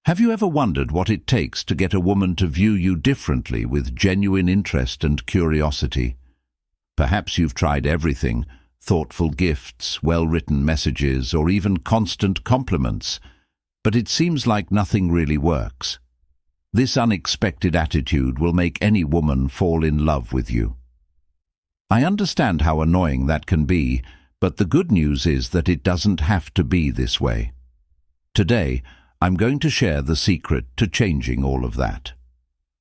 Have you ever wondered what it takes to get a woman to view you differently with genuine interest and curiosity? Perhaps you've tried everything: thoughtful gifts, well-written messages, or even constant compliments, but it seems like nothing really works. This unexpected attitude will make any woman fall in love with you. I understand how annoying that can be, but the good news is that it doesn't have to be this way. Today, I'm going to share the secret to changing all of that.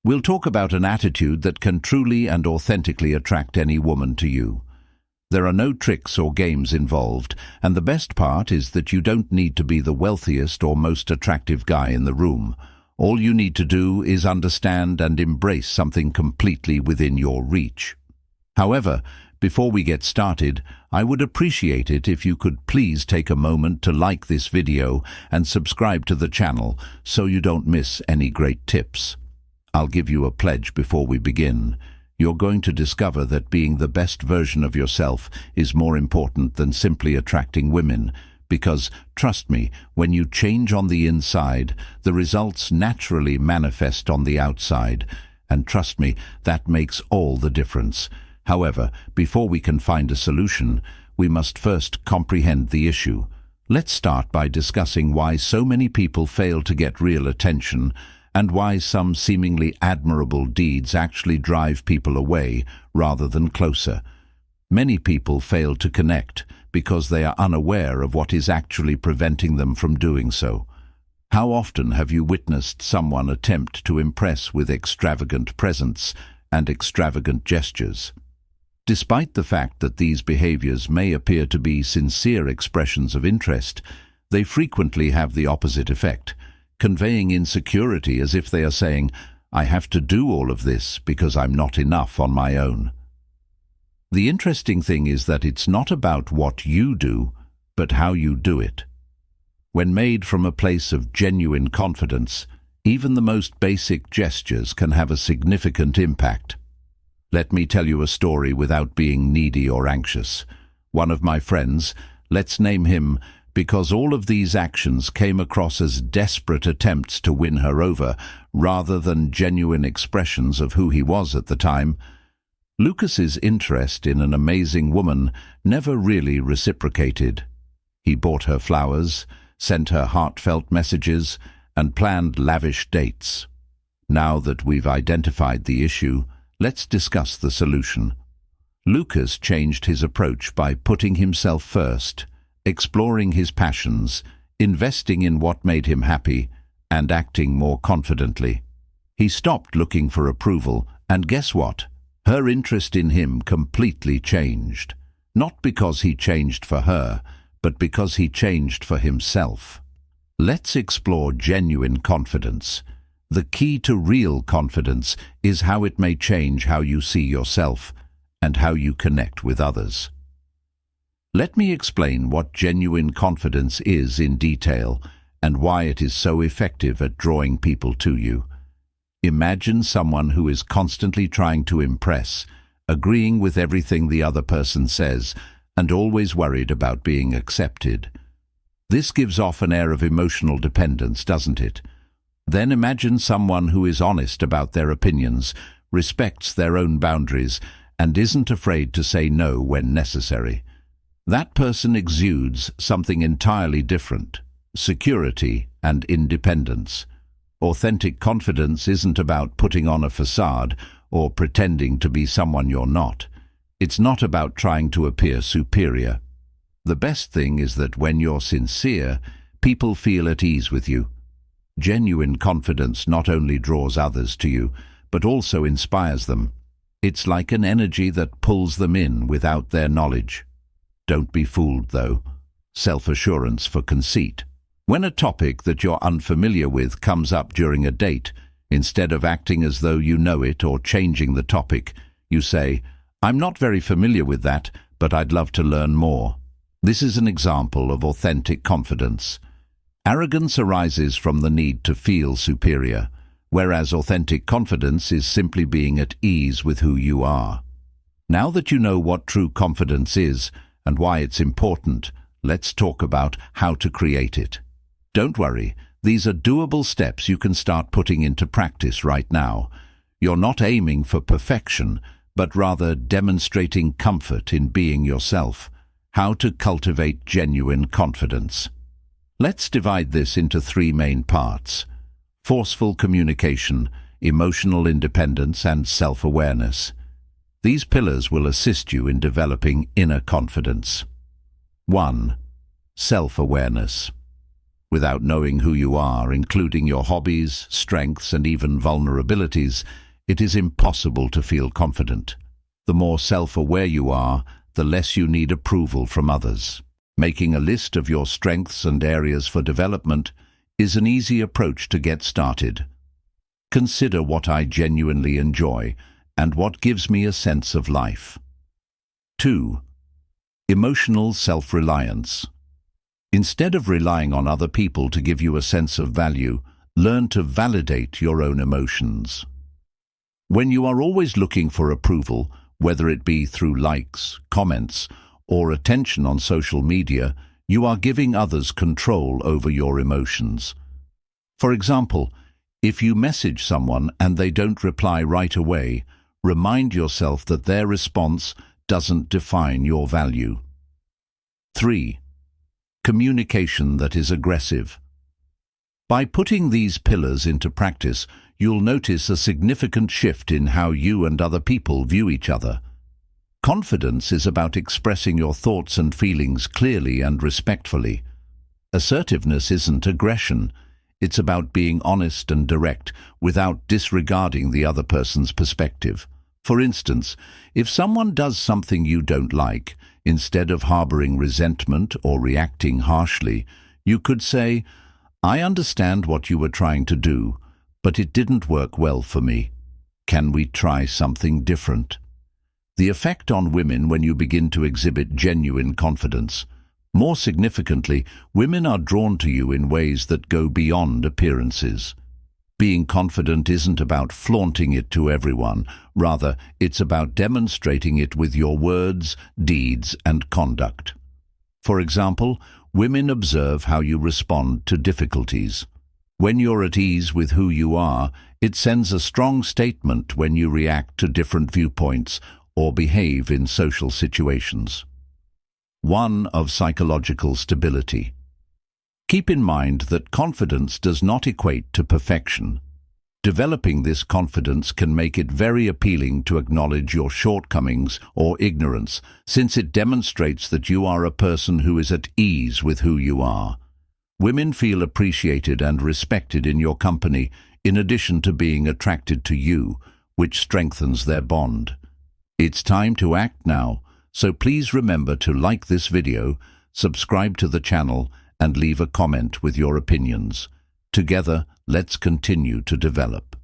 We'll talk about an attitude that can truly and authentically attract any woman to you. There are no tricks or games involved, and the best part is that you don't need to be the wealthiest or most attractive guy in the room. All you need to do is understand and embrace something completely within your reach. However, before we get started, I would appreciate it if you could please take a moment to like this video and subscribe to the channel so you don't miss any great tips. I'll give you a pledge before we begin. You're going to discover that being the best version of yourself is more important than simply attracting women, because, trust me, when you change on the inside, the results naturally manifest on the outside. And trust me, that makes all the difference. However, before we can find a solution, we must first comprehend the issue. Let's start by discussing why so many people fail to get real attention, and why some seemingly admirable deeds actually drive people away rather than closer. Many people fail to connect because they are unaware of what is actually preventing them from doing so. How often have you witnessed someone attempt to impress with extravagant presents and extravagant gestures? Despite the fact that these behaviors may appear to be sincere expressions of interest, they frequently have the opposite effect, conveying insecurity as if they are saying, "I have to do all of this because I'm not enough on my own." The interesting thing is that it's not about what you do, but how you do it. When made from a place of genuine confidence, even the most basic gestures can have a significant impact. Let me tell you a story without being needy or anxious. One of my friends, let's name him, because all of these actions came across as desperate attempts to win her over, rather than genuine expressions of who he was at the time. Lucas's interest in an amazing woman never really reciprocated. He bought her flowers, sent her heartfelt messages, and planned lavish dates. Now that we've identified the issue, let's discuss the solution. Lucas changed his approach by putting himself first, exploring his passions, investing in what made him happy, and acting more confidently. He stopped looking for approval, and guess what? Her interest in him completely changed. Not because he changed for her, but because he changed for himself. Let's explore genuine confidence. The key to real confidence is how it may change how you see yourself and how you connect with others. Let me explain what genuine confidence is in detail and why it is so effective at drawing people to you. Imagine someone who is constantly trying to impress, agreeing with everything the other person says, and always worried about being accepted. This gives off an air of emotional dependence, doesn't it? Then imagine someone who is honest about their opinions, respects their own boundaries, and isn't afraid to say no when necessary. That person exudes something entirely different: security and independence. Authentic confidence isn't about putting on a facade or pretending to be someone you're not. It's not about trying to appear superior. The best thing is that when you're sincere, people feel at ease with you. Genuine confidence not only draws others to you, but also inspires them. It's like an energy that pulls them in without their knowledge. Don't be fooled, though. Self-assurance for conceit. When a topic that you're unfamiliar with comes up during a date, instead of acting as though you know it or changing the topic, you say, "I'm not very familiar with that, but I'd love to learn more." This is an example of authentic confidence. Arrogance arises from the need to feel superior, whereas authentic confidence is simply being at ease with who you are. Now that you know what true confidence is and why it's important, let's talk about how to create it. Don't worry, These are doable steps you can start putting into practice right now. You're not aiming for perfection, but rather demonstrating comfort in being yourself. How to cultivate genuine confidence. Let's divide this into three main parts: forceful communication, emotional independence, and self-awareness. These pillars will assist you in developing inner confidence. 1. Self-awareness. Without knowing who you are, including your hobbies, strengths, and even vulnerabilities, it is impossible to feel confident. The more self-aware you are, the less you need approval from others. Making a list of your strengths and areas for development is an easy approach to get started. Consider what I genuinely enjoy and what gives me a sense of life. 2. Emotional self-reliance. Instead of relying on other people to give you a sense of value, learn to validate your own emotions. When you are always looking for approval, whether it be through likes, comments, or attention on social media, you are giving others control over your emotions. For example, if you message someone and they don't reply right away, remind yourself that their response doesn't define your value. 3. Communication that is aggressive. By putting these pillars into practice, you'll notice a significant shift in how you and other people view each other. Confidence is about expressing your thoughts and feelings clearly and respectfully. Assertiveness isn't aggression. It's about being honest and direct without disregarding the other person's perspective. For instance, if someone does something you don't like, instead of harboring resentment or reacting harshly, you could say, "I understand what you were trying to do, but it didn't work well for me. Can we try something different?" The effect on women when you begin to exhibit genuine confidence. More significantly, women are drawn to you in ways that go beyond appearances. Being confident isn't about flaunting it to everyone. Rather, it's about demonstrating it with your words, deeds, and conduct. For example, women observe how you respond to difficulties. When you're at ease with who you are, it sends a strong statement when you react to different viewpoints or behave in social situations. 1. Of psychological stability. Keep in mind that confidence does not equate to perfection. Developing this confidence can make it very appealing to acknowledge your shortcomings or ignorance, since it demonstrates that you are a person who is at ease with who you are. Women feel appreciated and respected in your company, in addition to being attracted to you, which strengthens their bond. It's time to act now, so please remember to like this video, subscribe to the channel, and leave a comment with your opinions. Together, let's continue to develop.